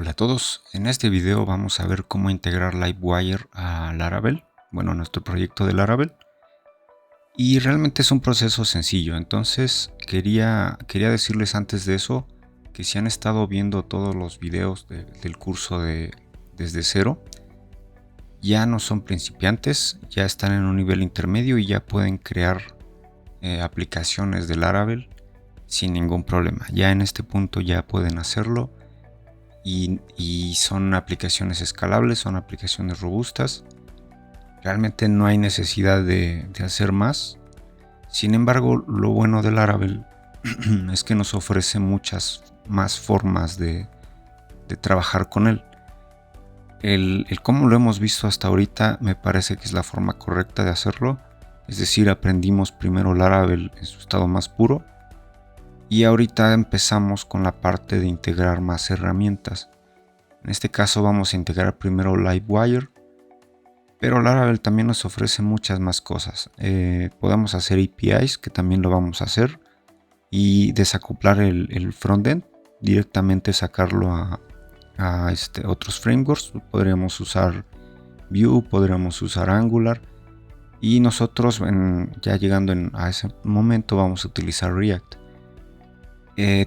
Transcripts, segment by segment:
Hola a todos, en este video vamos a ver cómo integrar Livewire a Laravel, a nuestro proyecto de Laravel. Y realmente es un proceso sencillo, entonces quería decirles antes de eso que si han estado viendo todos los videos del curso desde cero, ya no son principiantes, ya están en un nivel intermedio y ya pueden crear aplicaciones de Laravel sin ningún problema. Ya en este punto ya pueden hacerlo. Y son aplicaciones escalables, son aplicaciones robustas. Realmente no hay necesidad de hacer más. Sin embargo, lo bueno de Laravel es que nos ofrece muchas más formas de trabajar con él. El cómo lo hemos visto hasta ahorita me parece que es la forma correcta de hacerlo. Es decir, aprendimos primero Laravel en su estado más puro. Y ahorita empezamos con la parte de integrar más herramientas. En este caso vamos a integrar primero Livewire, pero Laravel también nos ofrece muchas más cosas. Podemos hacer APIs, que también lo vamos a hacer, y desacoplar el frontend, directamente sacarlo a otros frameworks. Podríamos usar Vue, podríamos usar Angular, y nosotros ya llegando a ese momento vamos a utilizar React.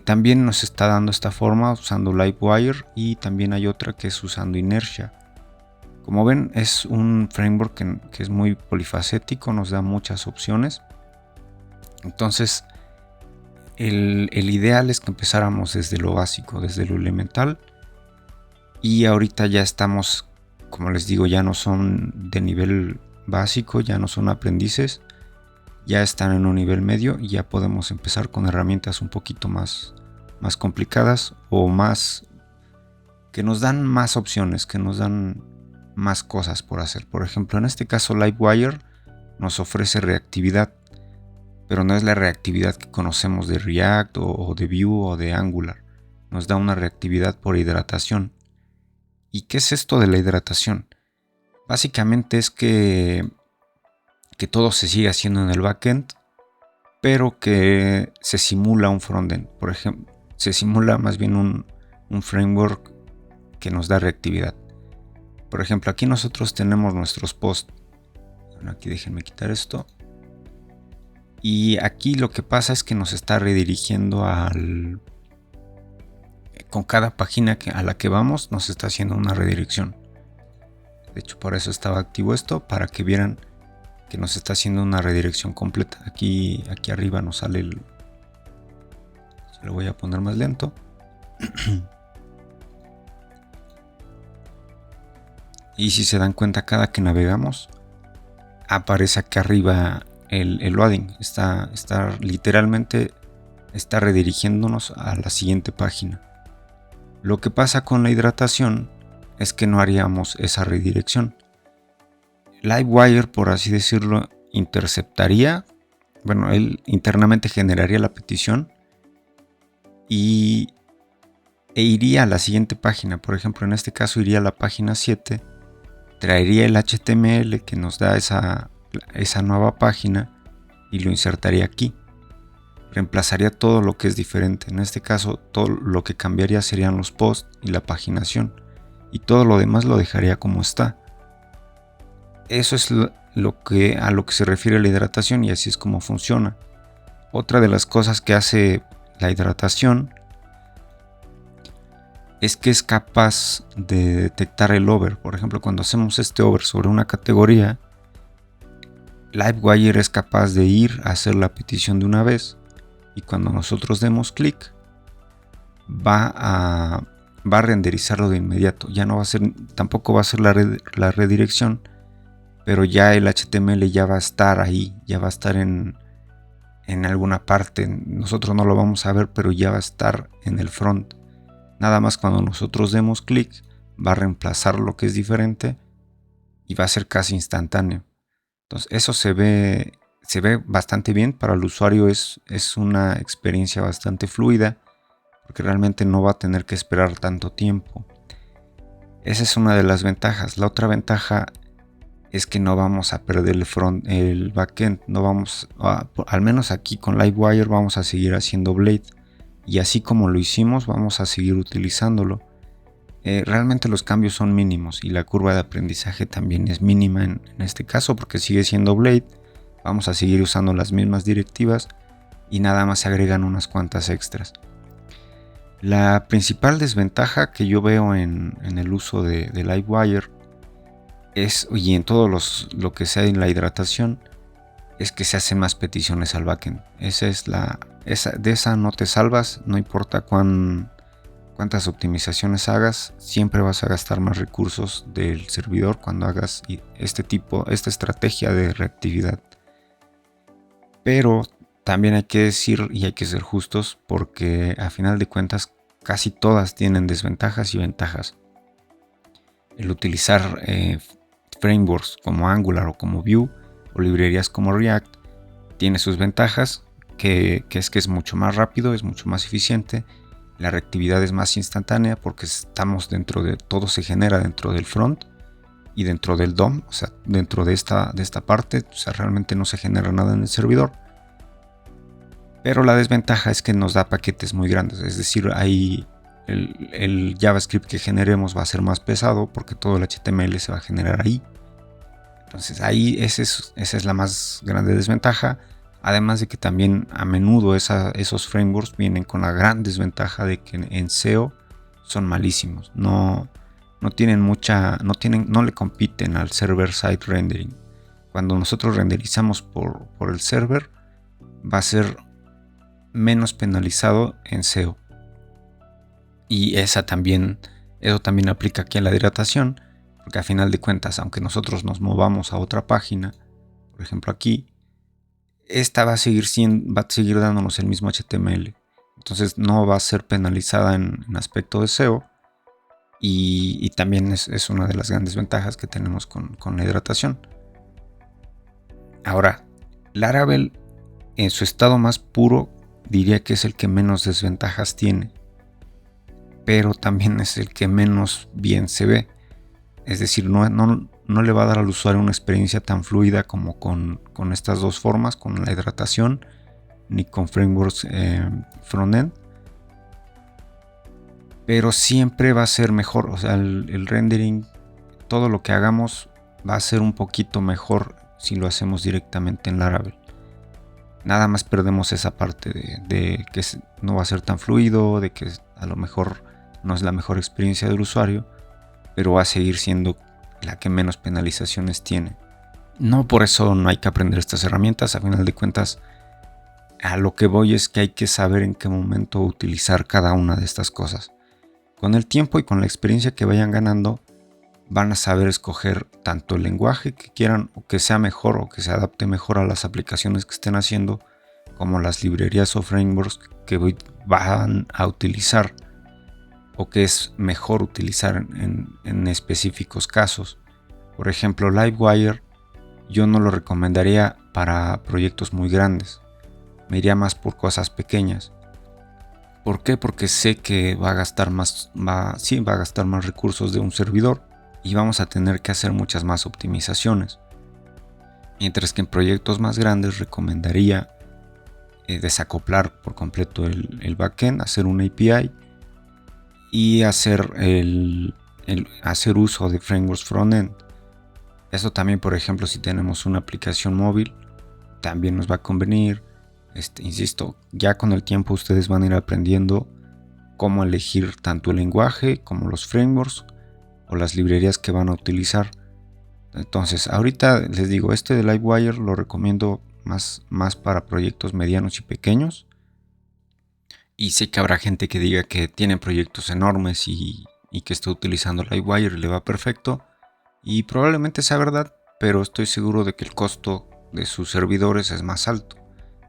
También nos está dando esta forma usando Livewire, y también hay otra que es usando Inertia. Como ven, es un framework que es muy polifacético, nos da muchas opciones. Entonces el ideal es que empezáramos desde lo básico, desde lo elemental, y ahorita ya estamos, como les digo, ya no son de nivel básico, ya no son aprendices, ya están en un nivel medio y ya podemos empezar con herramientas un poquito más complicadas, o más que nos dan más opciones, que nos dan más cosas por hacer. Por ejemplo, en este caso Livewire nos ofrece reactividad, pero no es la reactividad que conocemos de React o de Vue o de Angular. Nos da una reactividad por hidratación. ¿Y qué es esto de la hidratación? Básicamente es que todo se sigue haciendo en el backend, pero que se simula un frontend. Por ejemplo, se simula más bien un framework que nos da reactividad. Por ejemplo, aquí nosotros tenemos nuestros posts. Bueno, aquí déjenme quitar esto. Y aquí lo que pasa es que nos está redirigiendo con cada página a la que vamos, nos está haciendo una redirección. De hecho, por eso estaba activo esto, para que vieran que nos está haciendo una redirección completa. Aquí arriba nos sale se lo voy a poner más lento. Y si se dan cuenta, cada que navegamos aparece acá arriba el loading. Está literalmente está redirigiéndonos a la siguiente página. Lo que pasa con la hidratación es que no haríamos esa redirección. Livewire, por así decirlo, interceptaría, él internamente generaría la petición e iría a la siguiente página. Por ejemplo, en este caso iría a la página 7, traería el HTML que nos da esa nueva página y lo insertaría aquí. Reemplazaría todo lo que es diferente. En este caso, todo lo que cambiaría serían los posts y la paginación, y todo lo demás lo dejaría como está. Eso es a lo que se refiere la hidratación, y así es como funciona. Otra de las cosas que hace la hidratación es que es capaz de detectar el over. Por ejemplo, cuando hacemos este over sobre una categoría, Livewire es capaz de ir a hacer la petición de una vez, y cuando nosotros demos clic va a renderizarlo de inmediato. Ya no va a ser, tampoco va a ser la redirección, pero ya el HTML ya va a estar ahí, ya va a estar en alguna parte. Nosotros no lo vamos a ver, pero ya va a estar en el front. Nada más cuando nosotros demos clic va a reemplazar lo que es diferente y va a ser casi instantáneo. Entonces eso se ve bastante bien. Para el usuario es una experiencia bastante fluida, porque realmente no va a tener que esperar tanto tiempo. Esa es una de las ventajas. La otra ventaja es que no vamos a perder el backend. No vamos al menos aquí con Livewire vamos a seguir haciendo Blade, y así como lo hicimos vamos a seguir utilizándolo. realmente los cambios son mínimos y la curva de aprendizaje también es mínima en este caso, porque sigue siendo Blade. Vamos a seguir usando las mismas directivas y nada más se agregan unas cuantas extras. La principal desventaja que yo veo en el uso de Livewire es, y en todo lo que sea en la hidratación, es que se hacen más peticiones al backend. De esa no te salvas, no importa cuántas optimizaciones hagas, siempre vas a gastar más recursos del servidor cuando hagas esta estrategia de reactividad. Pero también hay que decir y hay que ser justos, porque a final de cuentas casi todas tienen desventajas y ventajas. El utilizar frameworks como Angular o como Vue o librerías como React tiene sus ventajas, que es mucho más rápido, es mucho más eficiente, la reactividad es más instantánea porque todo se genera dentro del front y dentro del DOM, o sea, dentro de esta parte, o sea, realmente no se genera nada en el servidor. Pero la desventaja es que nos da paquetes muy grandes, es decir, ahí el JavaScript que generemos va a ser más pesado porque todo el HTML se va a generar ahí. Entonces ahí esa es la más grande desventaja. Además de que también a menudo esos frameworks vienen con la gran desventaja de que en SEO son malísimos. No le compiten al server-side rendering. Cuando nosotros renderizamos por el server, va a ser menos penalizado en SEO. Y eso también aplica aquí a la hidratación, porque a final de cuentas, aunque nosotros nos movamos a otra página, por ejemplo aquí, esta va a seguir dándonos el mismo HTML. Entonces no va a ser penalizada en aspecto de SEO. Y también es una de las grandes ventajas que tenemos con la hidratación. Ahora, Laravel en su estado más puro diría que es el que menos desventajas tiene, pero también es el que menos bien se ve. Es decir, no le va a dar al usuario una experiencia tan fluida como con estas dos formas, con la hidratación, ni con frameworks frontend. Pero siempre va a ser mejor, o sea, el rendering, todo lo que hagamos va a ser un poquito mejor si lo hacemos directamente en Laravel. Nada más perdemos esa parte de que no va a ser tan fluido, de que a lo mejor no es la mejor experiencia del usuario, pero va a seguir siendo la que menos penalizaciones tiene. No por eso no hay que aprender estas herramientas, a final de cuentas a lo que voy es que hay que saber en qué momento utilizar cada una de estas cosas. Con el tiempo y con la experiencia que vayan ganando, van a saber escoger tanto el lenguaje que quieran o que sea mejor o que se adapte mejor a las aplicaciones que estén haciendo, como las librerías o frameworks que van a utilizar o que es mejor utilizar en específicos casos. Por ejemplo, Livewire yo no lo recomendaría para proyectos muy grandes, me iría más por cosas pequeñas. ¿Por qué? Porque sé que va a gastar más recursos de un servidor y vamos a tener que hacer muchas más optimizaciones. Mientras que en proyectos más grandes recomendaría desacoplar por completo el backend, hacer una API y hacer uso de frameworks frontend. Eso también, por ejemplo, si tenemos una aplicación móvil, también nos va a convenir. Insisto, ya con el tiempo ustedes van a ir aprendiendo cómo elegir tanto el lenguaje como los frameworks o las librerías que van a utilizar. Entonces, ahorita les digo, de Livewire lo recomiendo más para proyectos medianos y pequeños. Y sé que habrá gente que diga que tiene proyectos enormes y que está utilizando Livewire y le va perfecto. Y probablemente sea verdad, pero estoy seguro de que el costo de sus servidores es más alto,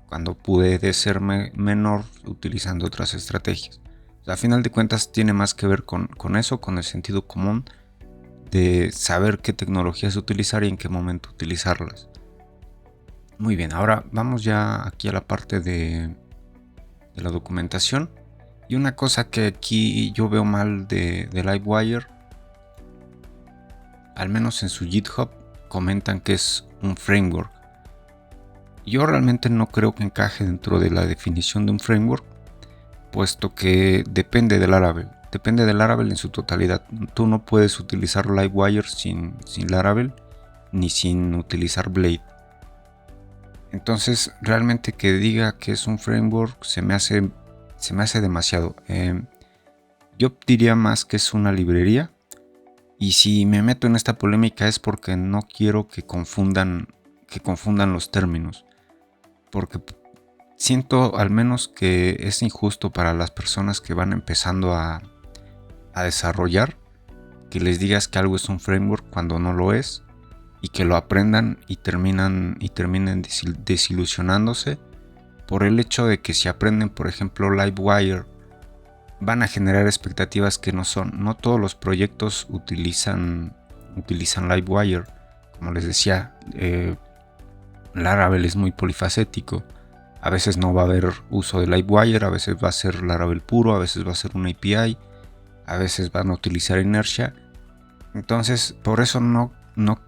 cuando puede ser menor utilizando otras estrategias. O sea, a final de cuentas tiene más que ver con eso, con el sentido común de saber qué tecnologías utilizar y en qué momento utilizarlas. Muy bien, ahora vamos ya aquí a la parte de la documentación. Y una cosa que aquí yo veo mal de Livewire, al menos en su GitHub comentan que es un framework. Yo realmente no creo que encaje dentro de la definición de un framework, puesto que depende de Laravel. depende de Laravel en su totalidad. Tú no puedes utilizar Livewire sin Laravel ni sin utilizar Blade. Entonces realmente que diga que es un framework se me hace demasiado. Yo diría más que es una librería. Y si me meto en esta polémica es porque no quiero que confundan los términos. Porque siento al menos que es injusto para las personas que van empezando a desarrollar, que les digas que algo es un framework cuando no lo es, y que lo aprendan y terminen desilusionándose por el hecho de que si aprenden, por ejemplo, Livewire, van a generar expectativas que no son. No todos los proyectos utilizan Livewire. Como les decía, Laravel es muy polifacético. A veces no va a haber uso de Livewire, a veces va a ser Laravel puro, a veces va a ser una API, a veces van a utilizar Inertia. Entonces, por eso no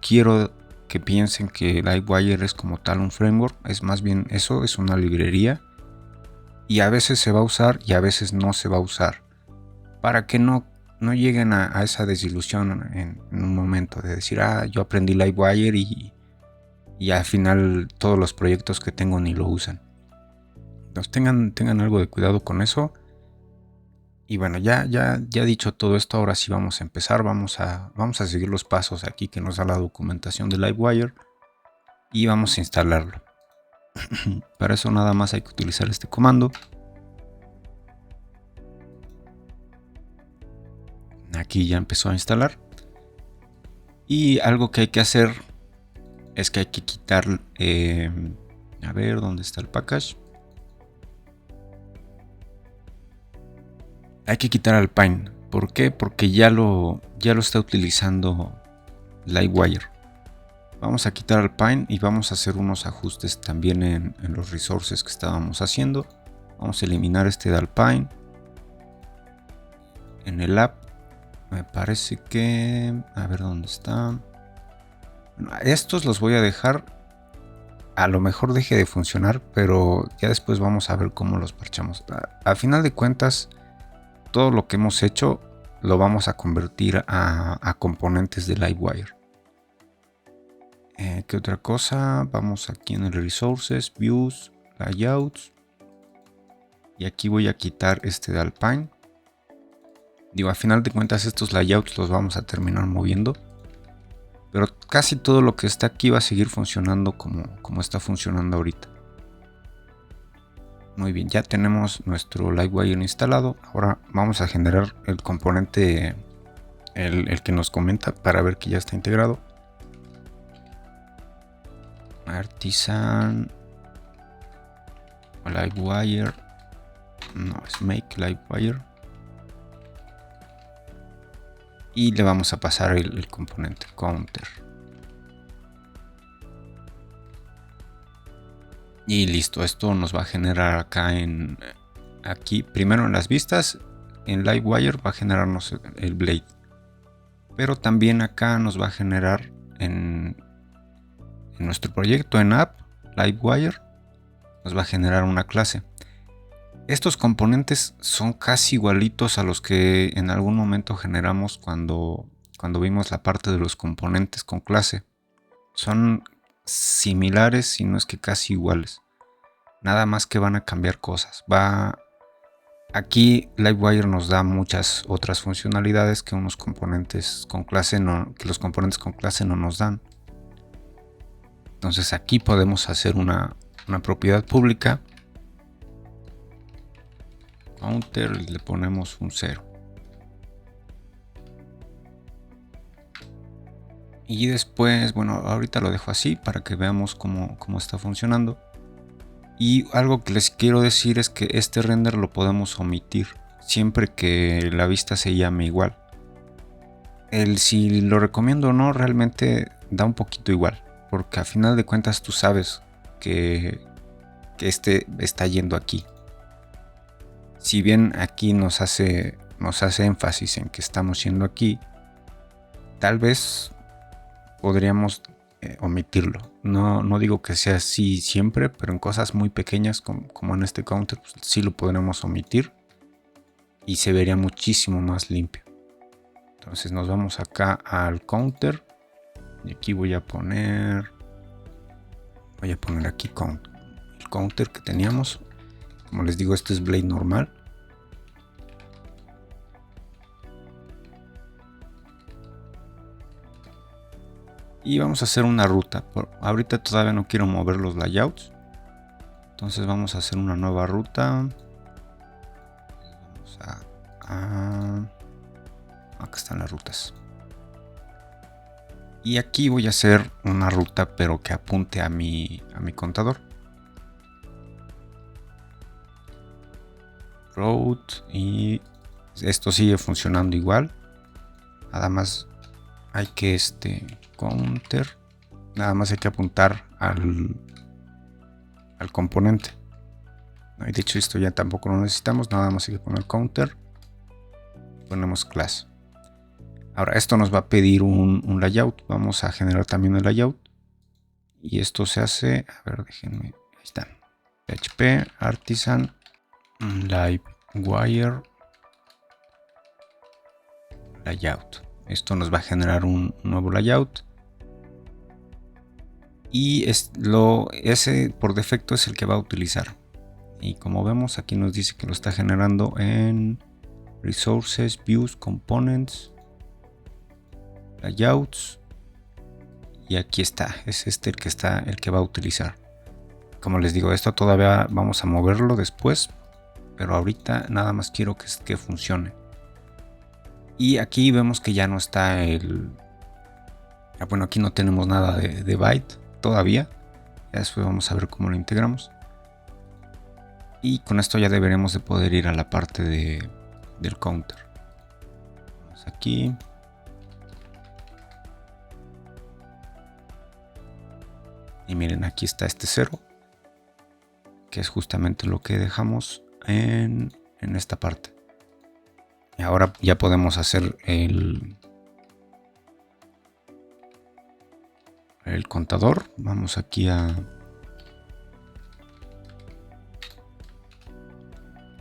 quiero que piensen que Livewire es como tal un framework. Es más bien eso, es una librería. Y a veces se va a usar y a veces no se va a usar. Para que no lleguen a esa desilusión en un momento de decir, yo aprendí Livewire y al final todos los proyectos que tengo ni lo usan. Entonces tengan algo de cuidado con eso. Y bueno, ya dicho todo esto, ahora sí vamos a empezar. Vamos a seguir los pasos aquí que nos da la documentación de Livewire y vamos a instalarlo. Para eso nada más hay que utilizar este comando. Aquí ya empezó a instalar. Y algo que hay que hacer es que hay que quitar, a ver dónde está el package. Hay que quitar Alpine. ¿Por qué? Porque ya lo está utilizando Livewire. Vamos a quitar Alpine y vamos a hacer unos ajustes también en los resources que estábamos haciendo. Vamos a eliminar este de Alpine. En el app me parece que... a ver dónde está. Estos los voy a dejar. A lo mejor deje de funcionar, pero ya después vamos a ver cómo los parchamos. A final de cuentas, todo lo que hemos hecho lo vamos a convertir a componentes de Livewire. ¿Qué otra cosa? Vamos aquí en el Resources, Views, Layouts. Y aquí voy a quitar este de Alpine. Digo, a final de cuentas estos layouts los vamos a terminar moviendo. Pero casi todo lo que está aquí va a seguir funcionando como está funcionando ahorita. Muy bien, ya tenemos nuestro Livewire instalado. Ahora vamos a generar el componente, el que nos comenta, para ver que ya está integrado. Artisan Livewire. No, es Make Livewire. Y le vamos a pasar el componente counter. Y listo, esto nos va a generar acá aquí primero en las vistas, en Livewire va a generarnos el Blade. Pero también acá nos va a generar en nuestro proyecto en app, Livewire, nos va a generar una clase. Estos componentes son casi igualitos a los que en algún momento generamos cuando vimos la parte de los componentes con clase. Son similares, si no es que casi iguales. Nada más que van a cambiar cosas. Aquí Livewire nos da muchas otras funcionalidades que unos componentes con clase que los componentes con clase no nos dan. Entonces aquí podemos hacer una propiedad pública. Counter y le ponemos un 0. Y después, bueno, ahorita lo dejo así para que veamos cómo está funcionando. Y algo que les quiero decir es que este render lo podemos omitir siempre que la vista se llame igual. Si lo recomiendo o no, realmente da un poquito igual, porque a final de cuentas tú sabes que este está yendo aquí. Si bien aquí nos hace énfasis en que estamos yendo aquí, tal vez podríamos omitirlo. No digo que sea así siempre, pero en cosas muy pequeñas como en este counter, pues sí lo podremos omitir. y se vería muchísimo más limpio. Entonces nos vamos acá al counter y aquí voy a poner aquí el counter que teníamos. Como les digo, este es Blade normal. Y vamos a hacer una ruta. Ahorita todavía no quiero mover los layouts. Entonces vamos a hacer una nueva ruta. Vamos acá están las rutas. Y aquí voy a hacer una ruta, pero que apunte a mi contador. Road, y esto sigue funcionando igual. Nada más hay que counter. Nada más hay que apuntar al componente. Y de hecho esto ya tampoco lo necesitamos. Nada más hay que poner counter. Ponemos class. Ahora esto nos va a pedir un layout. Vamos a generar también el layout. Y esto se hace, a ver, déjenme, ahí está. PHP artisan livewire layout. Esto nos va a generar un nuevo layout. Y ese por defecto es el que va a utilizar. Y como vemos aquí nos dice que lo está generando en Resources, Views, Components, Layouts. Y aquí está, es el que va a utilizar. Como les digo, esto todavía vamos a moverlo después, pero ahorita nada más quiero que funcione. Y aquí vemos que ya no está bueno, aquí no tenemos nada de byte todavía. Ya después vamos a ver cómo lo integramos. Y con esto ya deberemos de poder ir a la parte del counter. Vamos aquí. Y miren, aquí está este 0, que es justamente lo que dejamos en esta parte. Y ahora ya podemos hacer el contador. Vamos aquí a...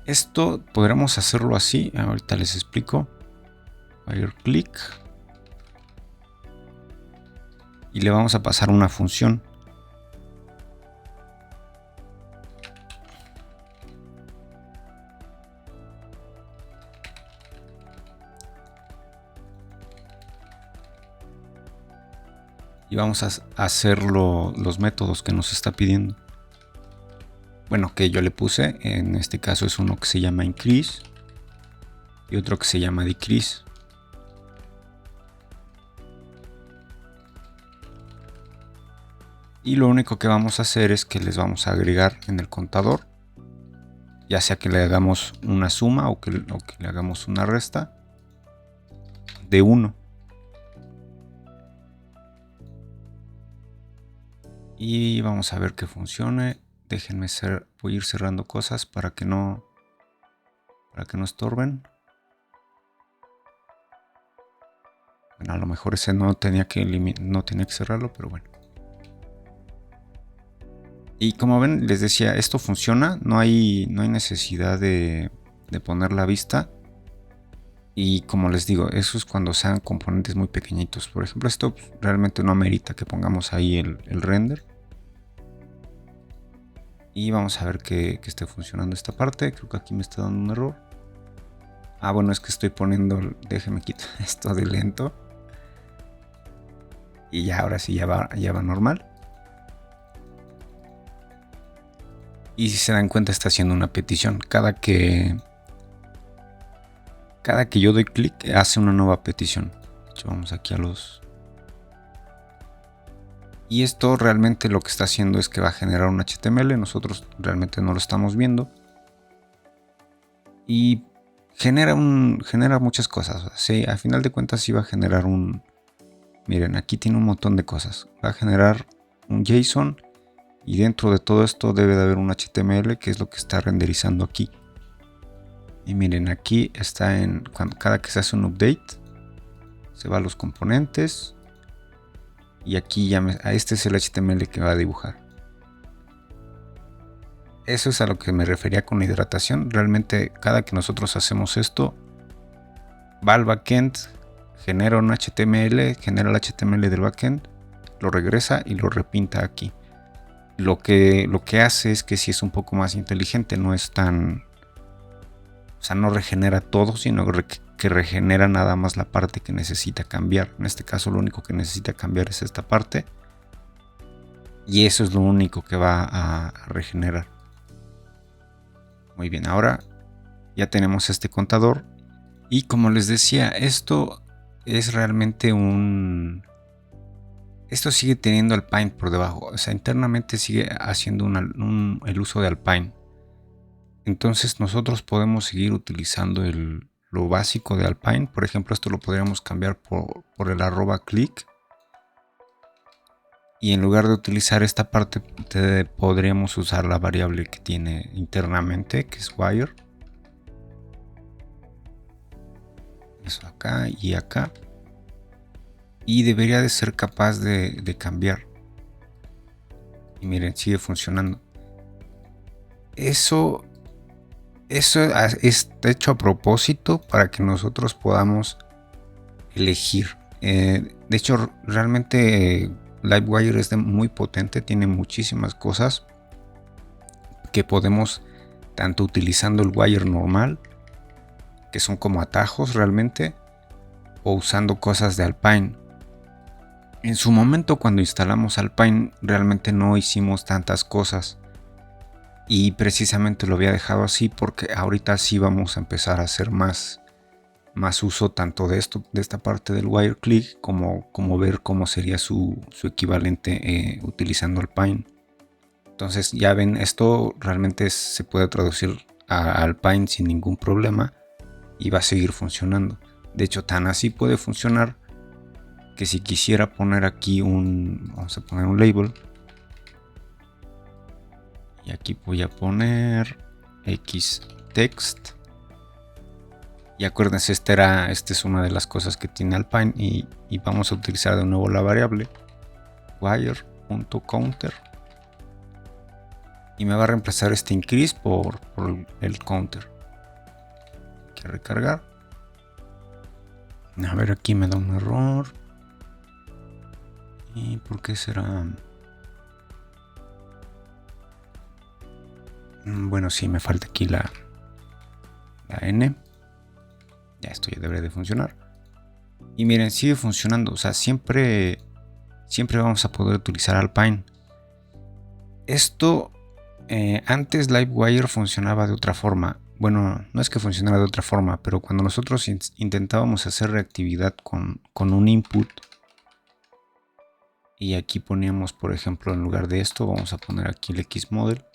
Esto podremos hacerlo así. Ahorita les explico. Fire click. Y le vamos a pasar una función. Y vamos a hacer los métodos que nos está pidiendo. Bueno, que yo le puse. En este caso es uno que se llama increase. Y otro que se llama decrease. Y lo único que vamos a hacer es que les vamos a agregar en el contador. Ya sea que le hagamos una suma o que le hagamos una resta de 1. Y vamos a ver que funcione. Déjenme voy a ir cerrando cosas para que no estorben. Bueno, a lo mejor ese no tenía que cerrarlo, pero bueno. Y como ven, les decía, esto funciona. No hay necesidad de poner la vista. Y como les digo, eso es cuando sean componentes muy pequeñitos. Por ejemplo, esto realmente no amerita que pongamos ahí el render. Y vamos a ver que esté funcionando esta parte. Creo que aquí me está dando un error. Ah, bueno, es que estoy poniendo... Déjenme quitar esto de lento. Y ya, ahora sí ya va normal. Y si se dan cuenta, está haciendo una petición. Cada que yo doy clic, hace una nueva petición. De hecho, vamos aquí a los... Y esto realmente lo que está haciendo es que va a generar un HTML. Nosotros realmente no lo estamos viendo. Y genera muchas cosas. Sí, al final de cuentas sí va a generar un... Miren, aquí tiene un montón de cosas. Va a generar un JSON. Y dentro de todo esto debe de haber un HTML, que es lo que está renderizando aquí. Y miren, aquí está cada que se hace un update, se va a los componentes. Y aquí este es el HTML que va a dibujar. Eso es a lo que me refería con la hidratación. Realmente cada que nosotros hacemos esto, va al backend, genera un HTML, genera el HTML del backend, lo regresa y lo repinta aquí. Lo que hace es que sí es un poco más inteligente, no es tan... O sea, no regenera todo, sino que regenera nada más la parte que necesita cambiar. En este caso lo único que necesita cambiar es esta parte. Y eso es lo único que va a regenerar. Muy bien, ahora ya tenemos este contador. Y como les decía, esto es realmente esto sigue teniendo Alpine por debajo. O sea, internamente sigue haciendo el uso de Alpine. Entonces nosotros podemos seguir utilizando lo básico de Alpine. Por ejemplo, esto lo podríamos cambiar por el @click. Y en lugar de utilizar esta parte, podríamos usar la variable que tiene internamente, que es wire. Eso acá y acá. Y debería de ser capaz de cambiar. Y miren, sigue funcionando. Eso está hecho a propósito para que nosotros podamos elegir. De hecho, realmente Livewire es muy potente, tiene muchísimas cosas que podemos, tanto utilizando el wire normal, que son como atajos realmente, o usando cosas de Alpine. En su momento, cuando instalamos Alpine, realmente no hicimos tantas cosas. Y precisamente lo había dejado así porque ahorita sí vamos a empezar a hacer más uso tanto de esta parte del wire click como ver cómo sería su equivalente utilizando Alpine. Entonces ya ven, esto realmente se puede traducir a Alpine sin ningún problema y va a seguir funcionando. De hecho, tan así puede funcionar que si quisiera poner aquí vamos a poner un label. Y aquí voy a poner xtext. Y acuérdense, esta es una de las cosas que tiene Alpine. Y vamos a utilizar de nuevo la variable wire.counter. Y me va a reemplazar este increase por el counter. Hay que recargar. A ver, aquí me da un error. ¿Y por qué será? Bueno, sí, me falta aquí la N. Ya, esto ya debería de funcionar. Y miren, sigue funcionando. O sea, siempre vamos a poder utilizar Alpine. Esto, antes Livewire funcionaba de otra forma. Bueno, no es que funcionara de otra forma, pero cuando nosotros intentábamos hacer reactividad con un input, y aquí poníamos, por ejemplo, en lugar de esto, vamos a poner aquí el Xmodel.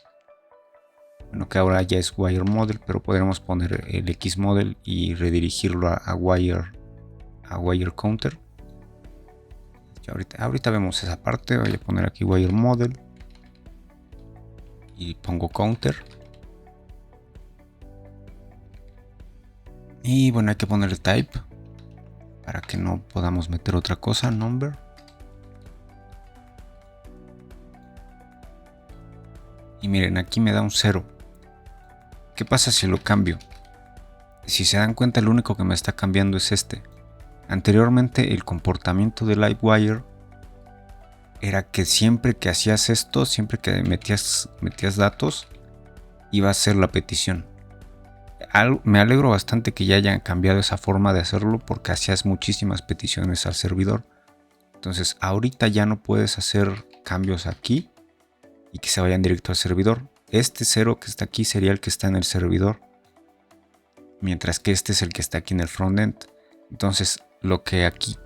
Bueno, que ahora ya es wire model, pero podremos poner el Xmodel y redirigirlo a wire counter. Ahorita vemos esa parte. Voy a poner aquí wire model y pongo counter. Y bueno, hay que poner el type para que no podamos meter otra cosa, number. Y miren, aquí me da un 0. ¿Qué pasa si lo cambio? Si se dan cuenta, lo único que me está cambiando es este. Anteriormente el comportamiento de Livewire era que siempre que hacías esto, siempre que metías datos, iba a ser la petición. Me alegro bastante que ya hayan cambiado esa forma de hacerlo porque hacías muchísimas peticiones al servidor. Entonces ahorita ya no puedes hacer cambios aquí y que se vayan directo al servidor. Este 0 que está aquí sería el que está en el servidor, mientras que este es el que está aquí en el frontend. Entonces lo que aquí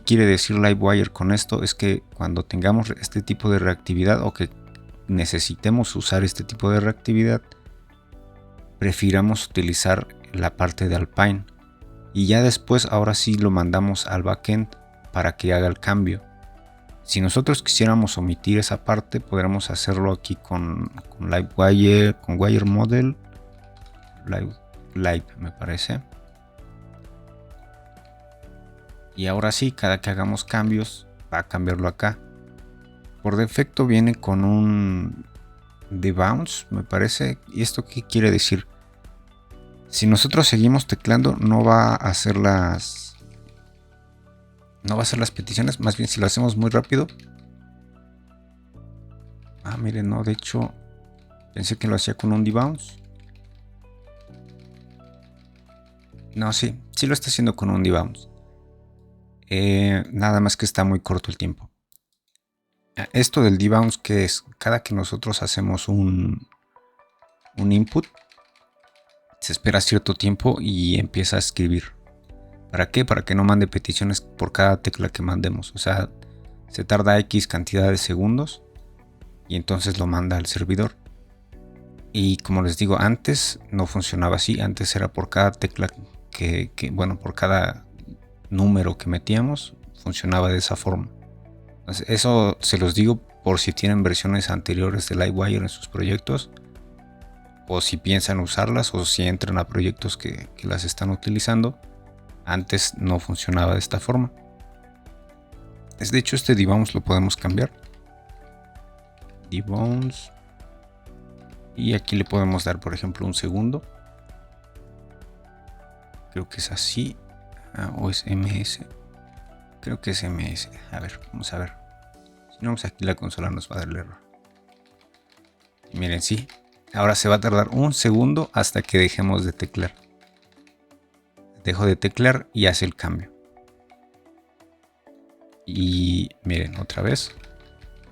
quiere decir Livewire con esto es que cuando tengamos este tipo de reactividad o que necesitemos usar este tipo de reactividad, prefiramos utilizar la parte de Alpine y ya después ahora sí lo mandamos al backend para que haga el cambio. Si nosotros quisiéramos omitir esa parte, podríamos hacerlo aquí con Livewire, con wire model, live me parece. Y ahora sí, cada que hagamos cambios, va a cambiarlo acá. Por defecto viene con un debounce, me parece. ¿Y esto qué quiere decir? Si nosotros seguimos teclando, no va a hacer las peticiones. Más bien, si lo hacemos muy rápido. Ah, miren, no, de hecho, pensé que lo hacía con un debounce. No, sí lo está haciendo con un debounce. Nada más que está muy corto el tiempo. Esto del debounce, que es cada que nosotros hacemos un input, se espera cierto tiempo y empieza a escribir. ¿Para qué? Para que no mande peticiones por cada tecla que mandemos. O sea, se tarda X cantidad de segundos y entonces lo manda al servidor. Y como les digo, antes no funcionaba así. Antes era por cada tecla bueno, por cada número que metíamos, funcionaba de esa forma. Entonces, eso se los digo por si tienen versiones anteriores de Livewire en sus proyectos, o si piensan usarlas, o si entran a proyectos que las están utilizando. Antes no funcionaba de esta forma. De hecho, este debounce lo podemos cambiar. Debounce. Y aquí le podemos dar, por ejemplo, un segundo. Creo que es así. O es ms. Creo que es ms. A ver, vamos a ver. Si no, pues aquí la consola nos va a dar el error. Y miren, sí. Ahora se va a tardar un segundo hasta que dejemos de teclear. Dejo de teclear y hace el cambio. Y miren, otra vez.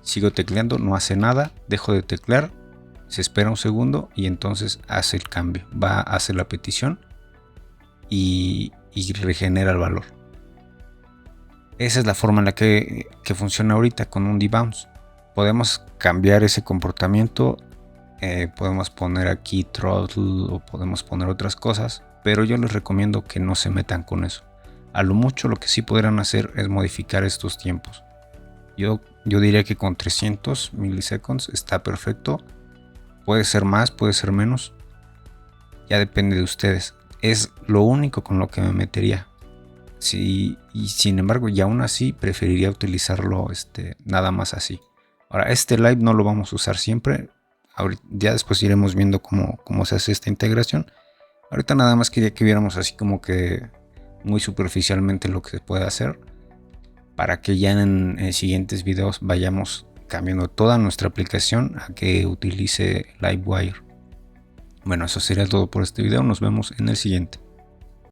Sigo tecleando, no hace nada. Dejo de teclear. Se espera un segundo y entonces hace el cambio. Va a hacer la petición y regenera el valor. Esa es la forma en la que funciona ahorita con un debounce. Podemos cambiar ese comportamiento. Podemos poner aquí throttle o podemos poner otras cosas, pero yo les recomiendo que no se metan con eso. A lo mucho lo que sí podrán hacer es modificar estos tiempos. Yo diría que con 300 milisegundos está perfecto. Puede ser más, puede ser menos. Ya depende de ustedes. Es lo único con lo que me metería. Sí, y sin embargo, y aún así preferiría utilizarlo nada más así. Ahora, este live no lo vamos a usar siempre. Ya después iremos viendo cómo se hace esta integración. Ahorita nada más quería que viéramos así como que muy superficialmente lo que se puede hacer, para que ya en siguientes videos vayamos cambiando toda nuestra aplicación a que utilice Livewire. Bueno, eso sería todo por este video. Nos vemos en el siguiente.